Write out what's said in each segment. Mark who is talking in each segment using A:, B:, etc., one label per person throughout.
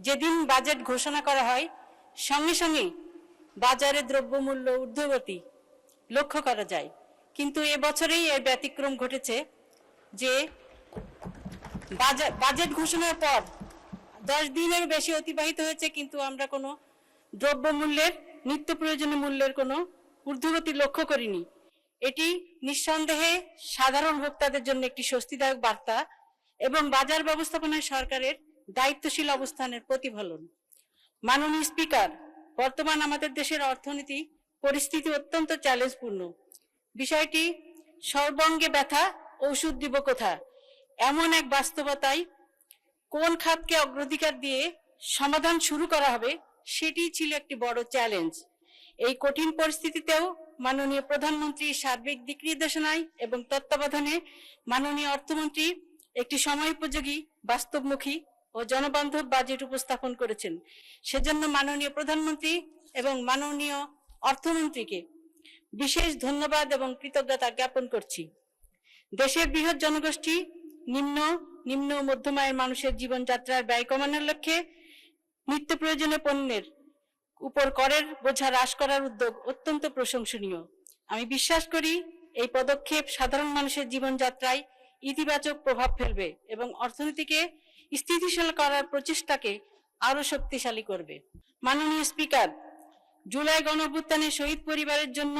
A: যেদিন বাজেট ঘোষণা করা হয় সঙ্গে সঙ্গে বাজারে দ্রব্যমূল্য ঊর্ধ্বগতি লক্ষ্য করা যায়, কিন্তু এবছরেই এর ব্যতিক্রম ঘটেছে যে বাজেট ঘোষণার পর 10 দিনের বেশি অতিবাহিত হয়েছে, কিন্তু আমরা কোনো দ্রব্যমূল্যের নিত্য প্রয়োজনীয় মূল্যের কোনো ঊর্ধ্বগতি লক্ষ্য করিনি। এটি নিঃসন্দেহে সাধারণ ভোক্তাদের জন্য একটি স্বস্তিদায়ক বার্তা এবং বাজার ব্যবস্থাপনায় সরকারের দায়িত্বশীল অবস্থানের প্রতিফলন। মাননীয় স্পিকার, বর্তমান আমাদের দেশের অর্থনীতি পরিস্থিতি অত্যন্ত চ্যালেঞ্জপূর্ণ। বিষয়টি সর্বাঙ্গে ব্যথা, ঔষধ দিব কোথা, এমন এক বাস্তবতায় কোন খাতকে অগ্রাধিকার দিয়ে সমাধান শুরু করা হবে সেটি ছিল একটি বড় চ্যালেঞ্জ। এই কঠিন পরিস্থিতিতেও মাননীয় প্রধানমন্ত্রীর সার্বিক দিক নির্দেশনায় এবং তত্ত্বাবধানে মাননীয় অর্থমন্ত্রী একটি সময়োপযোগী, বাস্তবমুখী ও জনবান্ধব বাজেট উপস্থাপন করেছেন। সেজন্য মাননীয় প্রধানমন্ত্রী এবং মাননীয় অর্থমন্ত্রীকে বিশেষ ধন্যবাদ এবং কৃতজ্ঞতা জ্ঞাপন করছি। দেশের বৃহৎ জনগোষ্ঠী, নিম্ন ও মধ্যম আয়ের মানুষের জীবনযাত্রার ব্যয় কমানোর লক্ষ্যে নিত্য প্রয়োজনীয় পণ্যের উপর করের বোঝা হ্রাস করার উদ্যোগ অত্যন্ত প্রশংসনীয়। আমি বিশ্বাস করি এই পদক্ষেপ সাধারণ মানুষের জীবনযাত্রায় ইতিবাচক প্রভাব ফেলবে এবং অর্থনীতিকে স্থিতিশীল করার প্রচেষ্টাকে আরো শক্তিশালী করবে। মাননীয় স্পিকার, জুলাই গণঅভ্যুত্থানে শহীদ পরিবারের জন্য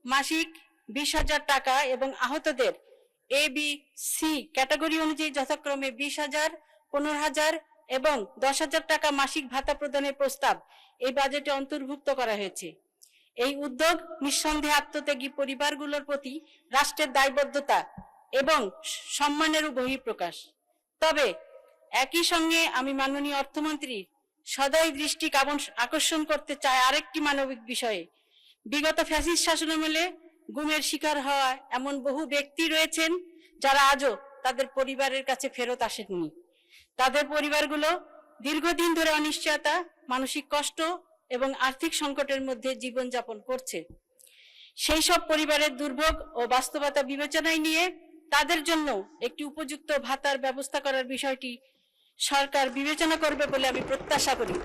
A: মাসিক 20,000 টাকা এবং আহতদের ABC ক্যাটাগরি অনুযায়ী যথাক্রমে 20,000, 15,000 এবং 10,000 টাকা মাসিক ভাতা প্রদানের প্রস্তাব এই বাজেটে অন্তর্ভুক্ত করা হয়েছে। এই উদ্যোগ নিঃসন্দেহে আত্মত্যাগী পরিবারগুলোর প্রতি রাষ্ট্রের দায়বদ্ধতা এবং সম্মানের বহিঃপ্রকাশ। তবে একই সঙ্গে আমি মাননীয় অর্থমন্ত্রীর সদয় দৃষ্টি আকর্ষণ করতে চাই আরেকটি মানবিক বিষয়ে। বিগত ফ্যাসিস্ট শাসনামলে গুমের শিকার হওয়া এমন বহু ব্যক্তি রয়েছেন যারা আজও তাদের পরিবারের কাছে ফেরত আসেননি। তাদের পরিবারগুলো দীর্ঘদিন ধরে অনিশ্চয়তা, মানসিক কষ্ট এবং আর্থিক সংকটের মধ্যে জীবনযাপন করছে। সেই সব পরিবারের দুর্ভোগ ও বাস্তবতা বিবেচনায় নিয়ে তাদের জন্য একটি উপযুক্ত ভাতার ব্যবস্থা করার বিষয়টি সরকার বিবেচনা করবে বলে আমি প্রত্যাশা করি।